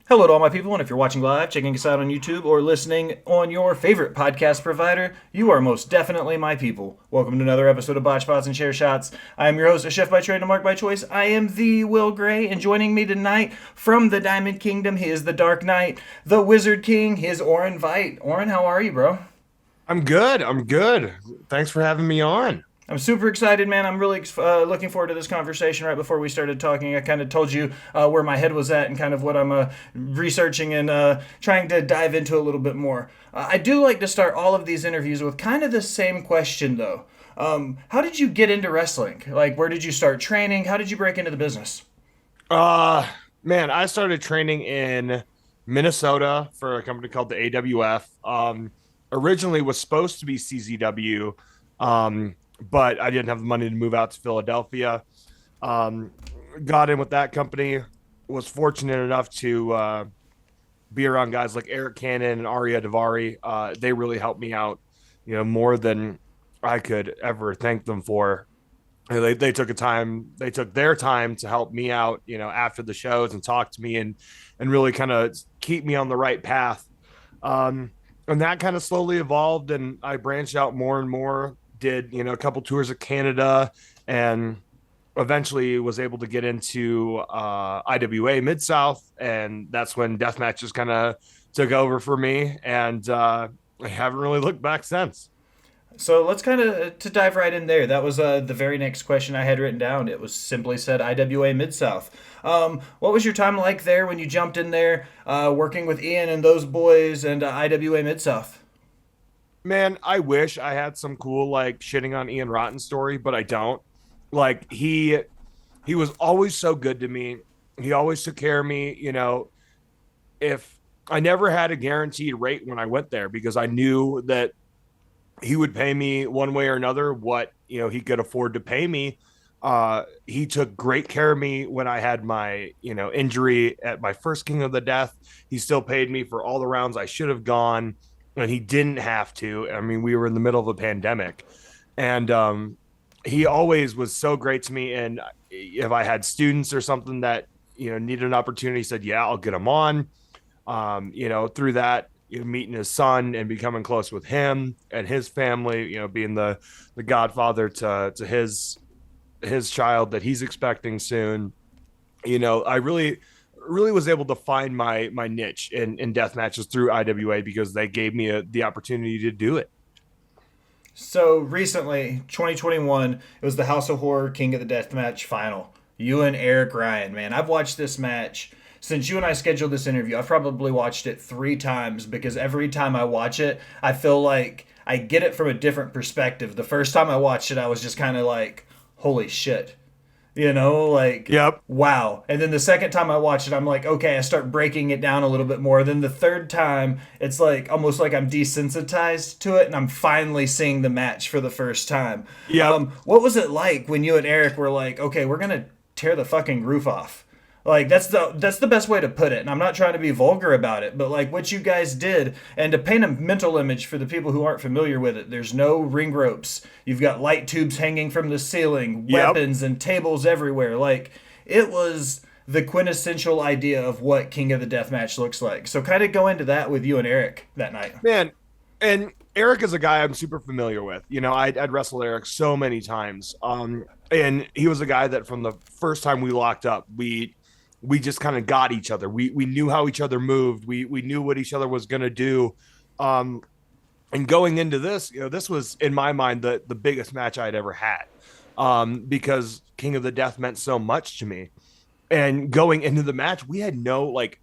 Hello to all my people, and if you're watching live, checking us out on YouTube, or listening on your favorite podcast provider, you are most definitely my people. Welcome to another episode of Botched and Chair Shots. I am your host, a chef by trade and a mark by choice. I am the Will Gray, and joining me tonight from the Diamond Kingdom, he is the Dark Knight, the Wizard King, he is Orin Veidt. Orin, how are you, bro? I'm good. I'm good. Thanks for having me on. I'm super excited, man. I'm really looking forward to this conversation. Right before we started talking, I kind of told you where my head was at and kind of what I'm researching and trying to dive into a little bit more. I do like to start all of these interviews with kind of the same question, though. How did you get into wrestling? Like, where did you start training? How did you break into the business? Uh Man, I started training in Minnesota for a company called the AWF. Originally was supposed to be CZW, but I didn't have the money to move out to Philadelphia. Um, got in with that company. Was fortunate enough to be around guys like Eric Cannon and Arya Davari. They really helped me out, more than I could ever thank them for. They took they took their time to help me out, after the shows and talk to me and really kind of keep me on the right path. Um, and that kind of slowly evolved, and I branched out more and more. Did a couple tours of Canada, and eventually was able to get into IWA-MidSouth, and that's when Deathmatch just kind of took over for me, and I haven't really looked back since. So let's kind of to dive right in there. That was the very next question I had written down. It was simply said IWA Mid South. What was your time like there when you jumped in there, working with Ian and those boys and IWA Mid South? Man, I wish I had some cool like shitting on Ian Rotten story, but I don't. Like he was always so good to me. He always took care of me. If I never had a guaranteed rate when I went there because I knew that he would pay me one way or another what he could afford to pay me. He took great care of me when I had my injury at my first King of the Death. He still paid me for all the rounds I should have gone, and he didn't have to. I mean, we were in the middle of a pandemic, and he always was so great to me. And if I had students or something that needed an opportunity, he said, "Yeah, I'll get them on." Through that, meeting his son and becoming close with him and his family, being the godfather to his child that he's expecting soon. I really was able to find my niche in death matches through IWA because they gave me the opportunity to do it. So recently, 2021, it was the House of Horror King of the Deathmatch final. You and Eric Ryan, man. I've watched this match since you and I scheduled this interview. I've probably watched it 3 times because every time I watch it, I feel like I get it from a different perspective. The first time I watched it, I was just kind of like, holy shit. Like, Yep. wow. And then the second time I watch it, I'm like, okay, I start breaking it down a little bit more. Then the third time, it's like almost like I'm desensitized to it and I'm finally seeing the match for the first time. Yep. What was it like when you and Eric were like, okay, we're going to tear the fucking roof off? Like that's the best way to put it. And I'm not trying to be vulgar about it, but like what you guys did, and to paint a mental image for the people who aren't familiar with it, there's no ring ropes. You've got light tubes hanging from the ceiling, Yep. weapons and tables everywhere. Like it was the quintessential idea of what King of the Death match looks like. So kind of go into that with you and Eric that night. Man, and Eric is a guy I'm super familiar with. I'd wrestled Eric so many times. And he was a guy that from the first time we locked up, we just kind of got each other. We knew how each other moved. We knew what each other was going to do. Um, and going into this, this was in my mind the biggest match I'd ever had, because King of the Death meant so much to me. And going into the match, we had no like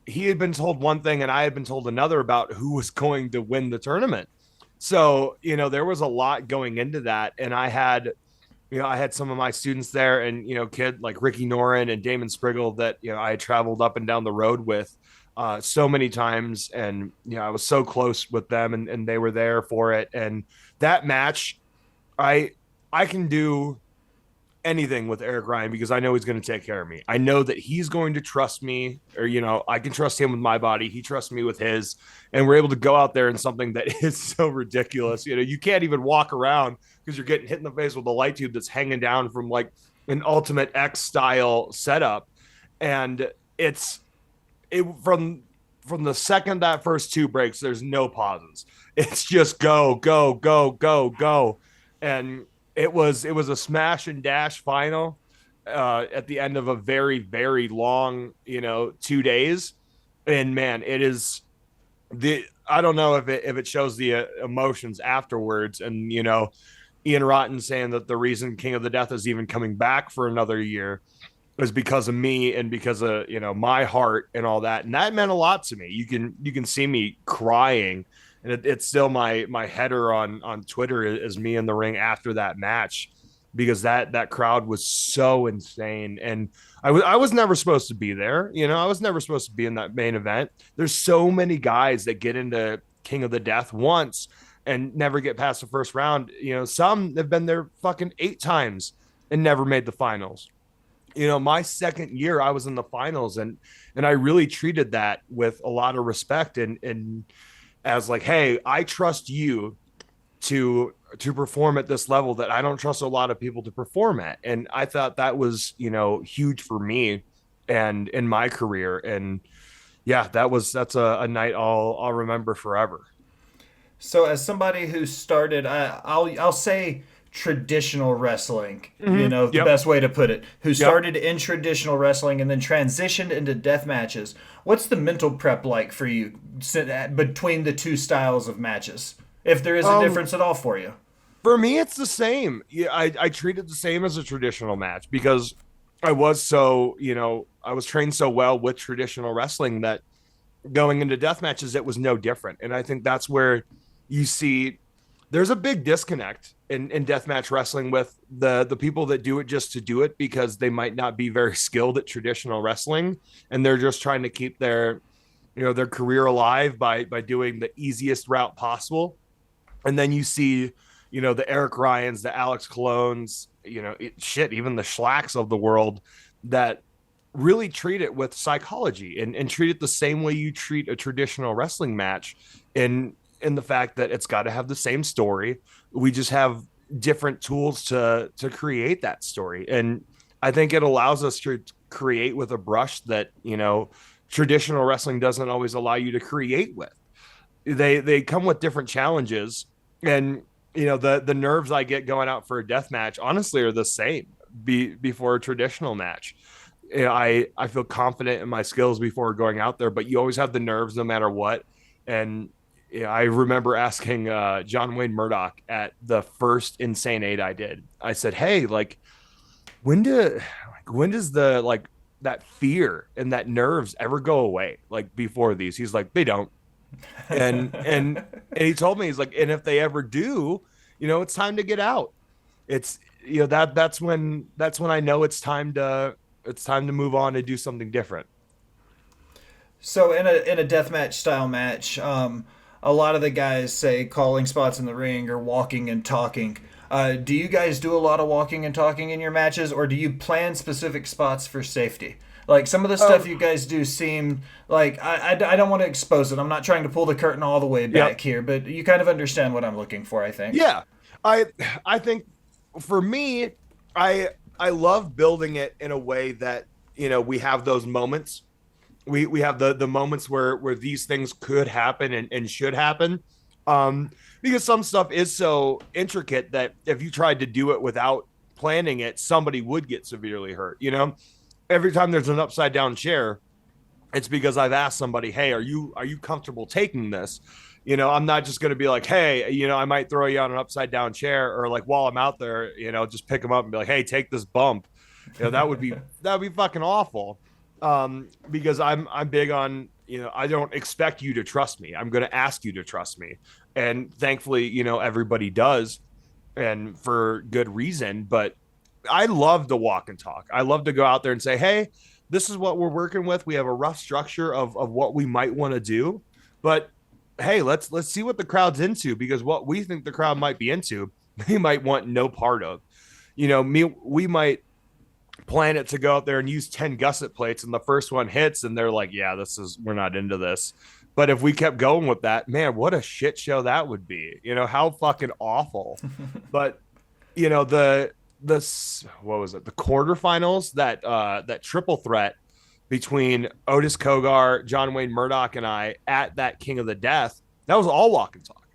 he had been told one thing and I had been told another about who was going to win the tournament. So there was a lot going into that, and I had some of my students there and, kid like Ricky Norin and Damon Spriggle that, I had traveled up and down the road with so many times. And, I was so close with them and they were there for it. And that match, I can do anything with Eric Ryan because I know he's going to take care of me. I know that he's going to trust me, or I can trust him with my body. He trusts me with his, and we're able to go out there in something that is so ridiculous. You can't even walk around because you're getting hit in the face with a light tube that's hanging down from like an Ultimate X style setup, and from the second that first two breaks, there's no pauses. It's just go, go, go, go, go. And it was a smash and dash final at the end of a very, very long, 2 days. And man, it is I don't know if it shows the emotions afterwards. And, Ian Rotten saying that the reason King of the Death is even coming back for another year is because of me and because of my heart and all that, and that meant a lot to me. You can see me crying, and it's still my header on Twitter is me in the ring after that match, because that crowd was so insane. And I was never supposed to be there. I was never supposed to be in that main event. There's so many guys that get into King of the Death once and never get past the first round. Some have been there fucking 8 times and never made the finals. My second year I was in the finals, and I really treated that with a lot of respect, and as like, hey, I trust you to perform at this level that I don't trust a lot of people to perform at. And I thought that was, huge for me and in my career. And yeah, that's a night I'll remember forever. So, as somebody who started, I'll say traditional wrestling, the Yep. best way to put it, who Yep. started in traditional wrestling and then transitioned into death matches. What's the mental prep like for you between the two styles of matches? If there is a difference at all for you. For me, it's the same. Yeah, I treat it the same as a traditional match, because I was so, I was trained so well with traditional wrestling that going into death matches, it was no different. And I think that's where you see there's a big disconnect in deathmatch wrestling with the people that do it just to do it, because they might not be very skilled at traditional wrestling, and they're just trying to keep their career alive by doing the easiest route possible. And then you see, the Eric Ryans, the Alex Colognes, even the Schlacks of the world that really treat it with psychology and treat it the same way you treat a traditional wrestling match, in the fact that it's got to have the same story. We just have different tools to create that story. And I think it allows us to create with a brush that, traditional wrestling doesn't always allow you to create with. They come with different challenges, and the nerves I get going out for a death match honestly are the same before a traditional match. I feel confident in my skills before going out there, but you always have the nerves no matter what. And I remember asking John Wayne Murdoch at the first Insane 8 I did. I said, "Hey, like, when does the that fear and that nerves ever go away? Like before these?" He's like, "They don't." And he told me, he's like, "And if they ever do, it's time to get out. It's that's when I know it's time to move on and do something different." So in a deathmatch style match, a lot of the guys say calling spots in the ring or walking and talking. Do you guys do a lot of walking and talking in your matches, or do you plan specific spots for safety? Like some of the stuff you guys do seem like I don't want to expose it. I'm not trying to pull the curtain all the way back here, but you kind of understand what I'm looking for, I think. Yeah, I think for me, I love building it in a way that we have those moments. We have the moments where these things could happen and should happen, because some stuff is so intricate that if you tried to do it without planning it, somebody would get severely hurt. Every time there's an upside down chair, it's because I've asked somebody, "Hey, are you comfortable taking this?" I'm not just going to be like, "Hey, I might throw you on an upside down chair," or like while I'm out there, just pick them up and be like, "Hey, take this bump." That would be fucking awful. Because I'm big on, I don't expect you to trust me. I'm going to ask you to trust me. And thankfully, everybody does, and for good reason. But I love to walk and talk. I love to go out there and say, "Hey, this is what we're working with. We have a rough structure of what we might want to do, but hey, let's see what the crowd's into, because what we think the crowd might be into, they might want no part of. We might plan it to go out there and use 10 gusset plates, and the first one hits and they're like, yeah, we're not into this." But if we kept going with that, man, what a shit show that would be. How fucking awful. But the what was it, the quarterfinals, that triple threat between Otis Kogar, John Wayne Murdoch, and I at that King of the Death, that was all walk and talk.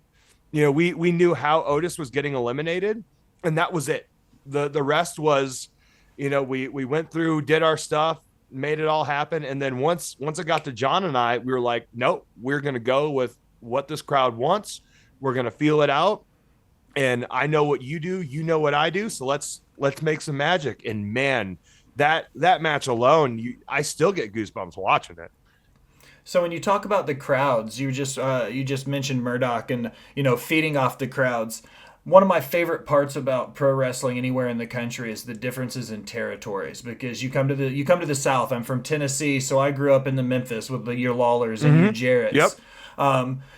We knew how Otis was getting eliminated, and that was it. The rest was, we went through, did our stuff, made it all happen, and then once it got to John and I, we were like, nope, we're gonna go with what this crowd wants. We're gonna feel it out, and I know what you do, you know what I do, so let's make some magic. And man, that match alone, I still get goosebumps watching it. So when you talk about the crowds, you just mentioned Murdoch and feeding off the crowds. One of my favorite parts about pro wrestling anywhere in the country is the differences in territories, because you come to the South. I'm from Tennessee, so I grew up in the Memphis with your Lawlers and your Jarretts. Yep.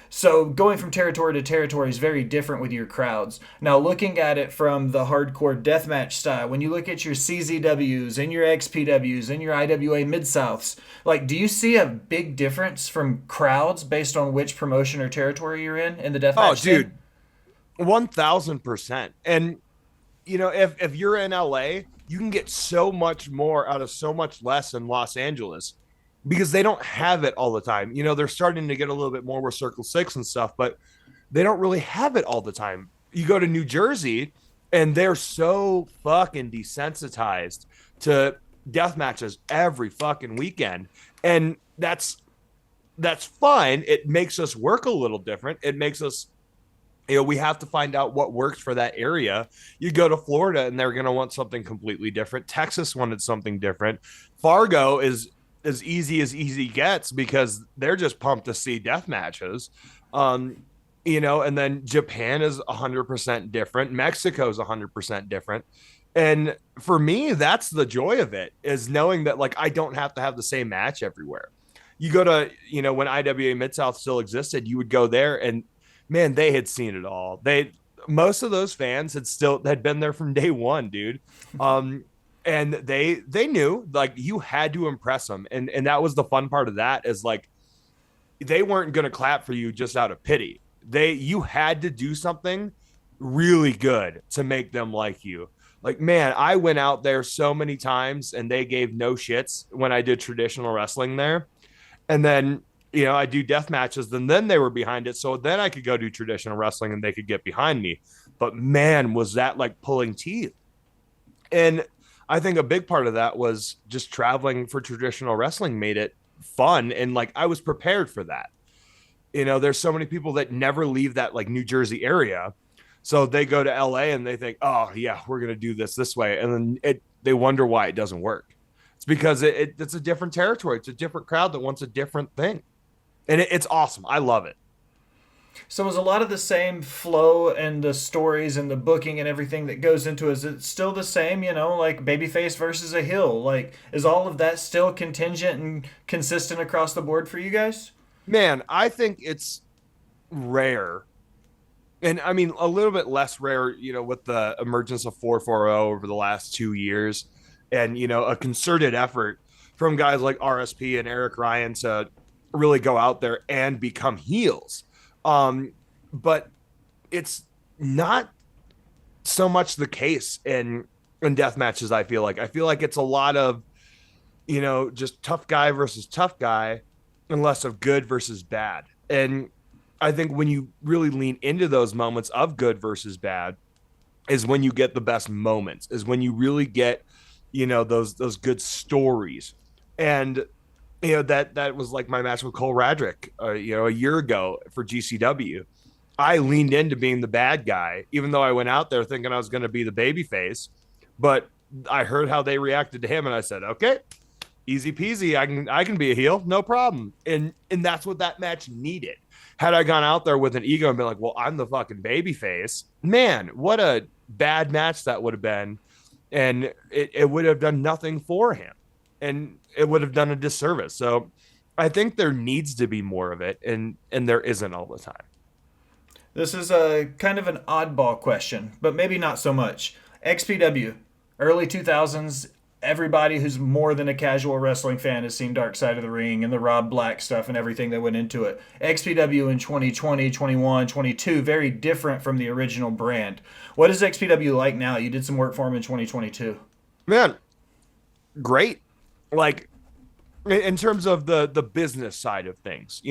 So going from territory to territory is very different with your crowds. Now, looking at it from the hardcore deathmatch style, when you look at your CZWs and your XPWs and your IWA-MidSouths, like, do you see a big difference from crowds based on which promotion or territory you're in the deathmatch? Oh, dude, 1000%. And if you're in LA, you can get so much more out of so much less in Los Angeles, because they don't have it all the time. They're starting to get a little bit more with Circle Six and stuff, but they don't really have it all the time. You go to New Jersey and they're so fucking desensitized to death matches every fucking weekend. And that's fine. It makes us work a little different. It makes us, we have to find out what works for that area. You go to Florida and they're going to want something completely different. Texas wanted something different. Fargo is as easy gets because they're just pumped to see death matches. And then Japan is 100% different. Mexico is 100% different. And for me, that's the joy of it, is knowing that, like, I don't have to have the same match everywhere. You go to, when IWA-MidSouth still existed, you would go there and man, they had seen it all. Most of those fans had been there from day one, dude. And they knew, like, you had to impress them. And that was the fun part of that, is like, they weren't going to clap for you just out of pity. You had to do something really good to make them like you. Like, man, I went out there so many times and they gave no shits when I did traditional wrestling there. And then, I do death matches, and then they were behind it. So then I could go do traditional wrestling and they could get behind me. But man, was that like pulling teeth. And I think a big part of that was just traveling for traditional wrestling made it fun. And like, I was prepared for that. There's so many people that never leave that like New Jersey area. So they go to LA and they think, oh yeah, we're going to do this way. And then they wonder why it doesn't work. It's because it's a different territory. It's a different crowd that wants a different thing. And it's awesome. I love it. So is a lot of the same flow and the stories and the booking and everything that goes into it, is it still the same, like babyface versus a heel? Like, is all of that still contingent and consistent across the board for you guys? Man, I think it's rare. And I mean, a little bit less rare, with the emergence of 440 over the last 2 years, and, a concerted effort from guys like RSP and Eric Ryan to really go out there and become heels. But it's not so much the case in death matches. I feel like it's a lot of, just tough guy versus tough guy, and less of good versus bad. And I think when you really lean into those moments of good versus bad is when you get the best moments, is when you really get, those good stories. And that was like my match with Cole Radrick, a year ago for GCW. I leaned into being the bad guy, even though I went out there thinking I was going to be the baby face. But I heard how they reacted to him, and I said, okay, easy peasy. I can be a heel, no problem. And that's what that match needed. Had I gone out there with an ego and been like, well, I'm the fucking baby face, man, what a bad match that would have been. And it would have done nothing for him. And it would have done a disservice. So I think there needs to be more of it, and there isn't all the time. This is a kind of an oddball question, but maybe not so much. XPW, early 2000s, everybody who's more than a casual wrestling fan has seen Dark Side of the Ring and the Rob Black stuff and everything that went into it. XPW in 2020, 21, 22, very different from the original brand. What is XPW like now? You did some work for him in 2022. Man, great. Like, in terms of the business side of things,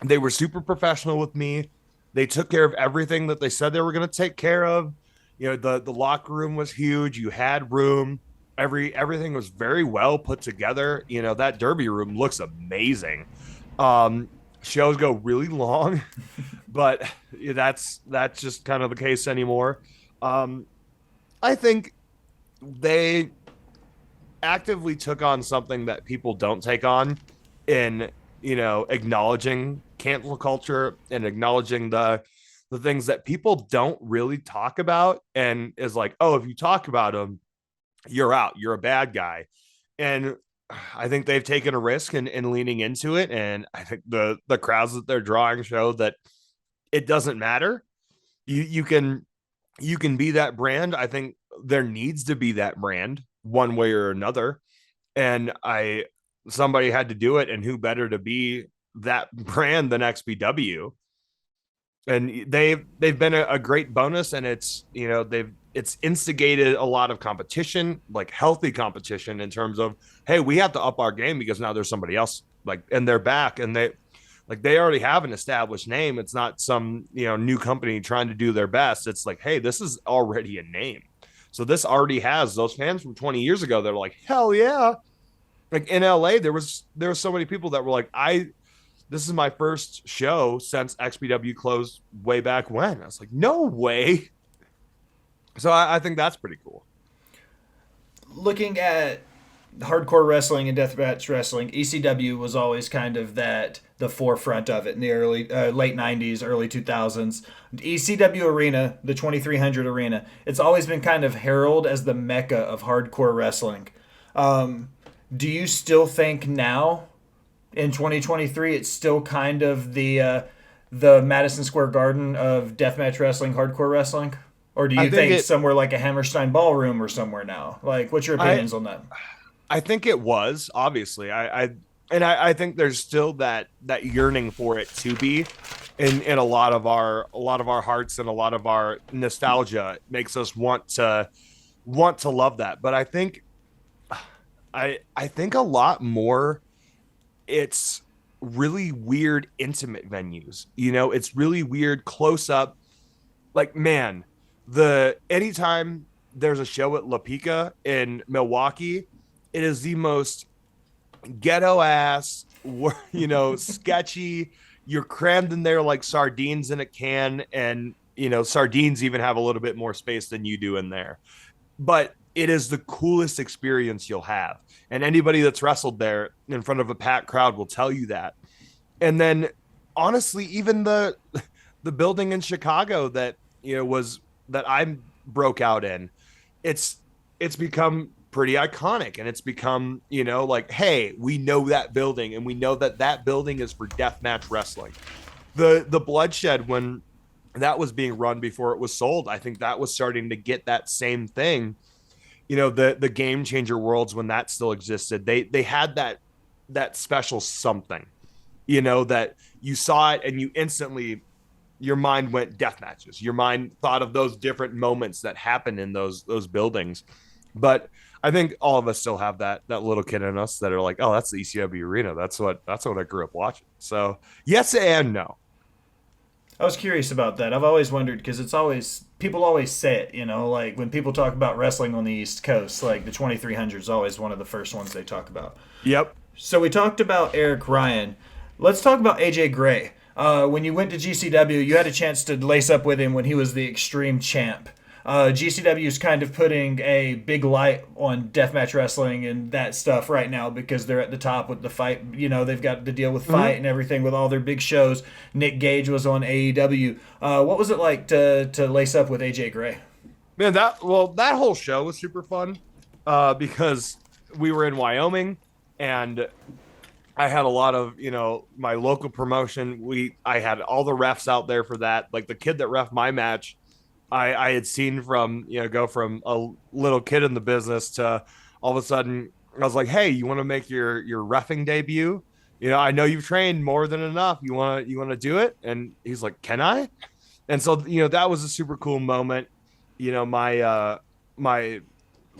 they were super professional with me. They took care of everything that they said they were going to take care of. The locker room was huge. You had room. Everything was very well put together. That derby room looks amazing. Um, Shows go really long, but that's just kind of the case anymore. Um, I think they actively took on something that people don't take on in acknowledging cancel culture and acknowledging the things that people don't really talk about, and is like, oh, if you talk about them, you're out, you're a bad guy. And I think they've taken a risk in leaning into it, and I think the crowds that they're drawing show that it doesn't matter. You can be that brand. I think there needs to be that brand one way or another. And somebody had to do it, and who better to be that brand than XPW? And they've been a great bonus, and it's instigated a lot of competition, like healthy competition, in terms of, hey, we have to up our game because now there's somebody else, like, and they're back, and they already have an established name. It's not some new company trying to do their best. It's like, hey, this is already a name. So this already has those fans from 20 years ago. They're like, hell yeah. Like in LA, there was so many people that were like, this is my first show since XPW closed way back when. I was like, no way. So I think that's pretty cool. Looking at hardcore wrestling and deathmatch wrestling, ECW was always kind of the forefront of it in the late 90s, early 2000s. ECW Arena, the 2300 Arena, it's always been kind of heralded as the mecca of hardcore wrestling. Do you still think now in 2023 it's still kind of the Madison Square Garden of deathmatch wrestling, hardcore wrestling? Or do I you think think it somewhere like a Hammerstein Ballroom or somewhere now? Like, what's your I opinions on that? I think it was, obviously. I think there's still that yearning for it to be in a lot of our hearts, and a lot of our nostalgia makes us want to love that. But I think a lot more, it's really weird intimate venues. It's really weird close up. Like, man, the anytime there's a show at La Pica in Milwaukee, it is the most ghetto ass, sketchy. You're crammed in there like sardines in a can, and sardines even have a little bit more space than you do in there. But it is the coolest experience you'll have. And anybody that's wrestled there in front of a packed crowd will tell you that. And then, honestly, even the building in Chicago that was that I broke out in, it's become pretty iconic, and it's become like, hey, we know that building, and we know that building is for deathmatch wrestling. The Bloodshed, when that was being run before it was sold, I think that was starting to get that same thing. The Game Changer Worlds, when that still existed, they had that special something, that you saw it and you instantly, your mind went death matches. Your mind thought of those different moments that happened in those buildings. But I think all of us still have that little kid in us that are like, oh, that's the ECW arena. That's what I grew up watching. So yes and no. I was curious about that. I've always wondered because it's always people always say it, like when people talk about wrestling on the East Coast, like the 2300 is always one of the first ones they talk about. Yep. So we talked about Eric Ryan. Let's talk about AJ Gray. When you went to GCW, you had a chance to lace up with him when he was the Extreme Champ. GCW is kind of putting a big light on deathmatch wrestling and that stuff right now because they're at the top with the fight. They've got the deal with Fight and everything with all their big shows. Nick Gage was on AEW. What was it like to lace up with AJ Gray? Man, that whole show was super fun because we were in Wyoming, and I had a lot of, my local promotion. I had all the refs out there for that. Like the kid that ref my match, I had seen from, go from a little kid in the business to all of a sudden I was like, hey, you want to make your reffing debut? I know you've trained more than enough. You want to do it? And he's like, can I? And so, that was a super cool moment. My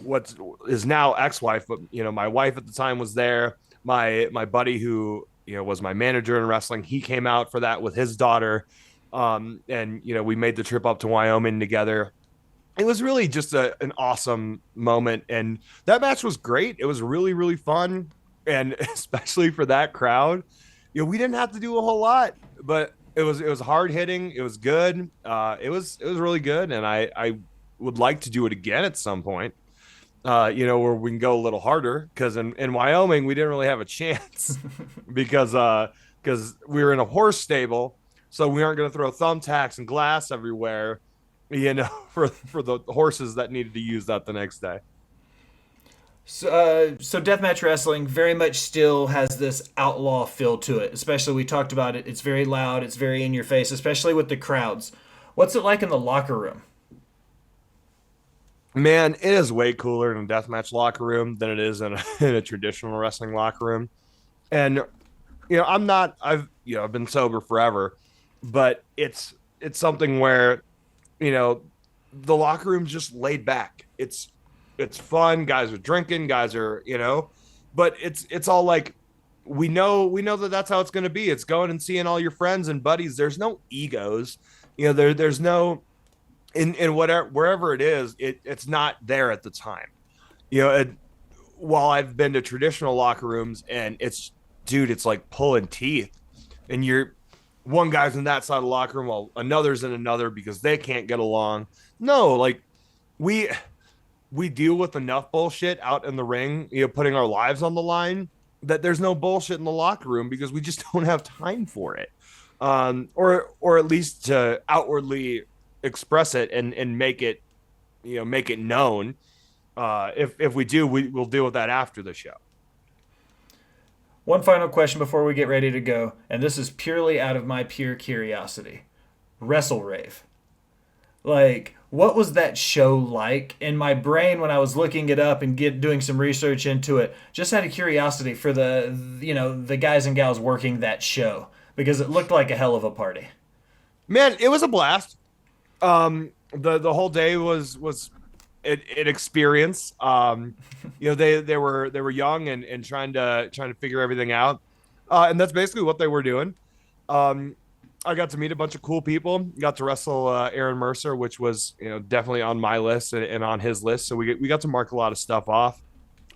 what is now ex-wife, but my wife at the time was there. my buddy who was my manager in wrestling, he came out for that with his daughter, and we made the trip up to Wyoming together. It was really just an awesome moment, and that match was great. It was really, really fun, and especially for that crowd, we didn't have to do a whole lot, but it was hard hitting. It was good. It was really good, and I would like to do it again at some point. Where we can go a little harder, because in Wyoming we didn't really have a chance because we were in a horse stable, so we aren't going to throw thumbtacks and glass everywhere, for the horses that needed to use that the next day. So deathmatch wrestling very much still has this outlaw feel to it. Especially, we talked about it. It's very loud. It's very in your face, especially with the crowds. What's it like in the locker room? Man, it is way cooler in a deathmatch locker room than it is in in a traditional wrestling locker room. And I've been sober forever, but it's something where the locker room's just laid back. It's fun. Guys are drinking. Guys are but it's all like we know that that's how it's going to be. It's going and seeing all your friends and buddies. There's no egos. There's no in whatever wherever it is. It's not there at the time. While I've been to traditional locker rooms, and it's like pulling teeth, and you're one guy's in that side of the locker room while another's in another because they can't get along. No, like we deal with enough bullshit out in the ring, putting our lives on the line, that there's no bullshit in the locker room because we just don't have time for it. Or at least to outwardly express it and make it, make it known. If we do, we'll deal with that after the show. One final question before we get ready to go, and this is purely out of my pure curiosity. Wrestle Rave. Like, what was that show like? In my brain, when I was looking it up and doing some research into it, just out of curiosity for the guys and gals working that show, because it looked like a hell of a party. Man, it was a blast. The whole day was an experience. They were young and trying to figure everything out, and that's basically what they were doing. I got to meet a bunch of cool people. Got to wrestle Aaron Mercer, which was definitely on my list and on his list. So we got to mark a lot of stuff off.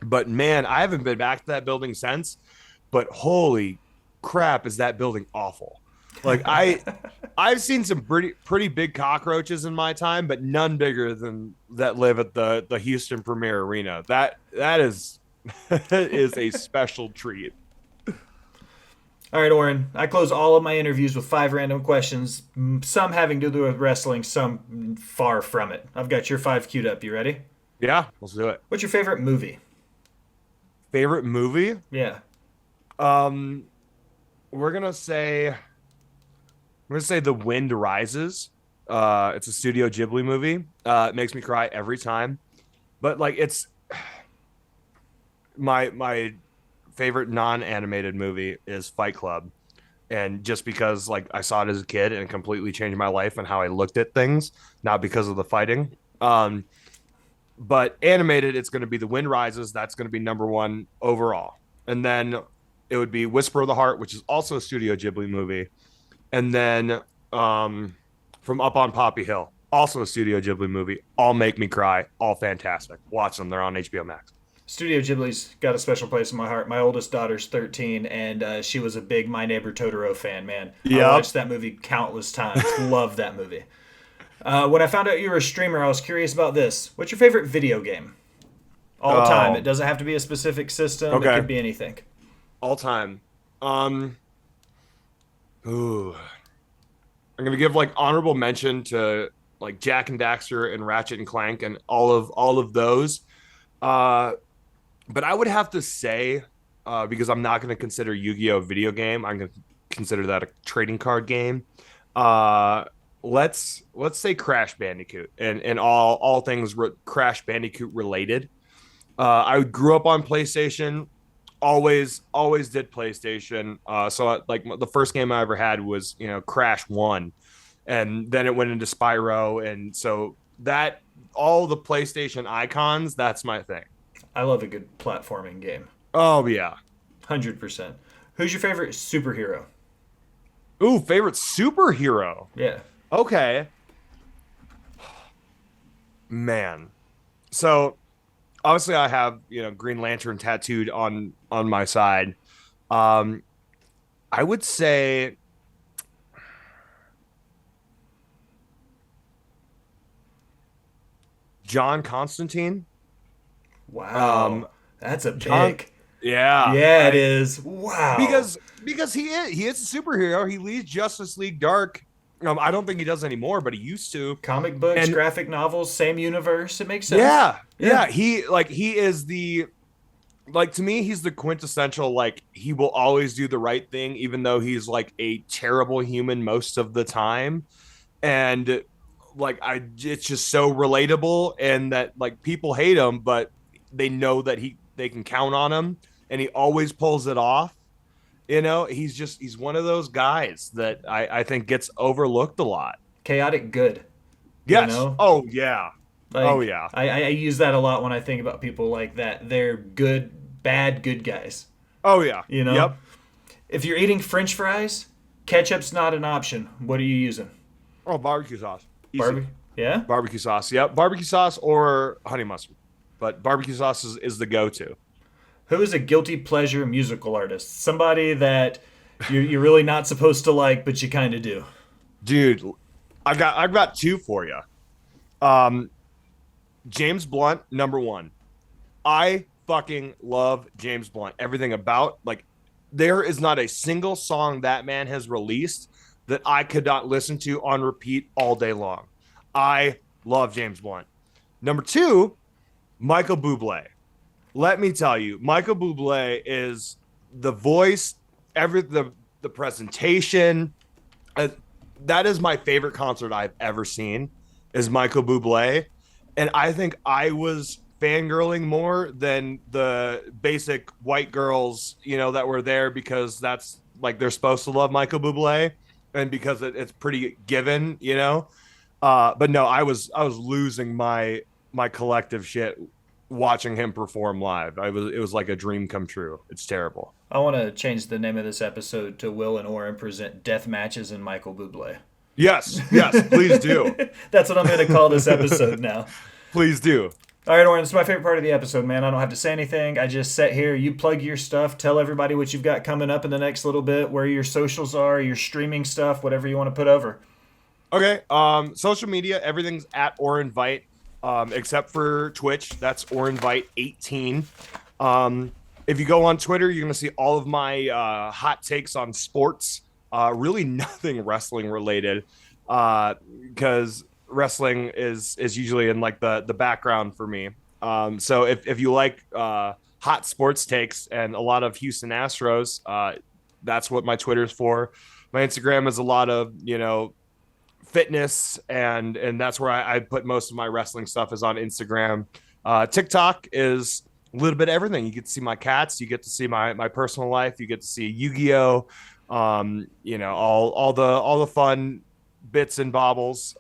But man, I haven't been back to that building since. But holy crap, is that building awful? Like I've seen some pretty big cockroaches in my time, but none bigger than that live at the Houston Premier Arena. That is is a special treat. All right, Orin, I close all of my interviews with 5 random questions, some having to do with wrestling, some far from it. I've got your 5 queued up. You ready? Yeah, let's do it. What's your favorite movie? Favorite movie? Yeah. We're gonna say The Wind Rises. It's a Studio Ghibli movie. It makes me cry every time. But like it's my favorite non-animated movie is Fight Club. And just because like I saw it as a kid and it completely changed my life and how I looked at things, not because of the fighting. But animated, it's going to be The Wind Rises. That's going to be number 1 overall. And then it would be Whisper of the Heart, which is also a Studio Ghibli movie. And then From Up on Poppy Hill, also a Studio Ghibli movie. All make me cry. All fantastic. Watch them. They're on HBO Max. Studio Ghibli's got a special place in my heart. My oldest daughter's 13, and she was a big My Neighbor Totoro fan, man. Yep. I watched that movie countless times. Love that movie. When I found out you were a streamer, I was curious about this. What's your favorite video game? All time. It doesn't have to be a specific system. Okay. It could be anything. All time. Ooh. I'm gonna give like honorable mention to like Jack and Daxter and Ratchet and Clank and all of those. But I would have to say, because I'm not gonna consider Yu-Gi-Oh! A video game, I'm gonna consider that a trading card game. Let's say Crash Bandicoot and all things Crash Bandicoot related. I grew up on PlayStation. Always did PlayStation. So like the first game I ever had was Crash 1, and then it went into Spyro, and so that all the PlayStation icons, that's my thing. I love a good platforming game. Oh yeah. 100%. Who's your favorite superhero? Ooh, favorite superhero. Yeah. Okay. Man. So obviously I have, Green Lantern tattooed on my side. Um, I would say John Constantine. Wow. Um, That's a John, pick. yeah, Yeah, it is. Wow. because he is a superhero. He leads Justice League Dark. I don't think he does anymore, but he used to. Comic books, And graphic novels, same universe. It makes sense. yeah, Yeah. yeah, he is the like to me he's the quintessential like he will always do the right thing even though he's like a terrible human most of the time. And like I it's just so relatable and that like people hate him but they know that they can count on him and he always pulls it off. He's one of those guys that I think gets overlooked a lot. Chaotic good. You Yes. know? Oh yeah. Oh Like, yeah. I use that a lot when I think about people like that. They're good, bad, good guys. Oh yeah. You know? Yep. If you're eating french fries, ketchup's not an option. What are you using? Oh, barbecue sauce. Easy. Barbie? Yeah? Barbecue sauce. Yep. Barbecue sauce or honey mustard. But barbecue sauce is the go-to. Who is a guilty pleasure musical artist? Somebody that you're really not supposed to like, but you kind of do. Dude, I've got two for you. Um, James Blunt, number one. I fucking love James Blunt. Everything about like there is not a single song that man has released that I could not listen to on repeat all day long. I love James Blunt. Number two, Michael Bublé. Let me tell you, Michael Bublé is the voice, the presentation. That is my favorite concert I've ever seen is Michael Bublé. And I think I was fangirling more than the basic white girls, that were there because that's like they're supposed to love Michael Bublé and because it's pretty given. But no, I was losing my collective shit watching him perform live. It was like a dream come true. It's terrible. I want to change the name of this episode to Will and Orin present Death Matches and Michael Bublé. Yes, please do. That's what I'm going to call this episode now. Please do. All right, Orin, this is my favorite part of the episode, man. I don't have to say anything. I just sit here. You plug your stuff. Tell everybody what you've got coming up in the next little bit, where your socials are, your streaming stuff, whatever you want to put over. Okay. Social media, everything's at Orin Veidt, except for Twitch. That's Orin Veidt 18. If you go on Twitter, you're gonna see all of my hot takes on sports. Really nothing wrestling related, because wrestling is usually in like the background for me. So if you like hot sports takes and a lot of Houston Astros, that's what my Twitter's for. My Instagram is a lot of fitness and that's where I put most of my wrestling stuff is on Instagram. TikTok is a little bit of everything. You get to see my cats, you get to see my personal life, you get to see Yu-Gi-Oh, all the fun bits and baubles.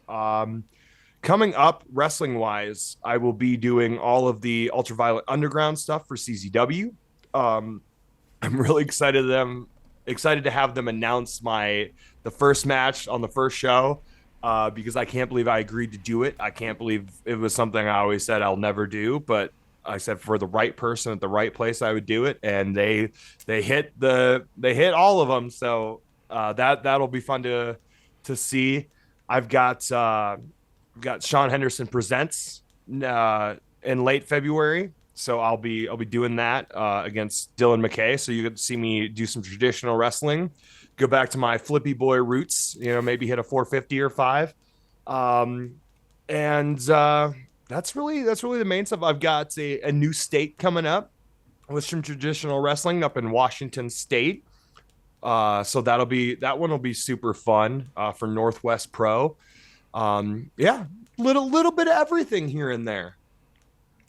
Coming up wrestling wise, I will be doing all of the Ultraviolet Underground stuff for CZW. I'm really excited to have them announce the first match on the first show. Because I can't believe I agreed to do it. I can't believe it was something I always said I'll never do, but I said for the right person at the right place I would do it, and they hit all of them. So that'll be fun to see. I've got Sean Henderson Presents in late February, so I'll be doing that against Dylan McKay. So you get to see me do some traditional wrestling. Go back to my flippy boy roots, maybe hit a 450 or 5. And that's really the main stuff. I've got a new state coming up with some traditional wrestling up in Washington State. So that one will be super fun for Northwest Pro. Yeah, little bit of everything here and there.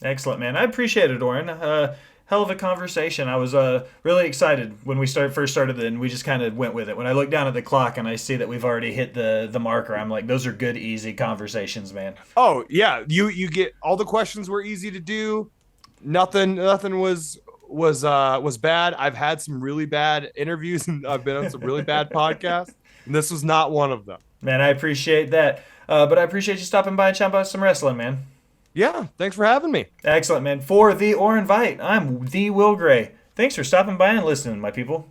Excellent, man. I appreciate it, Orin. Hell of a conversation. I was really excited when we first started it, and we just kind of went with it. When I look down at the clock and I see that we've already hit the marker, I'm like, those are good, easy conversations, man. Oh yeah, you get all the questions were easy to do. Nothing was was bad. I've had some really bad interviews and I've been on some really bad podcasts, and this was not one of them. Man, I appreciate that. But I appreciate you stopping by and chatting about some wrestling, man. Yeah, thanks for having me. Excellent, man. For the Orin Veidt, I'm the Will Gray. Thanks for stopping by and listening, my people.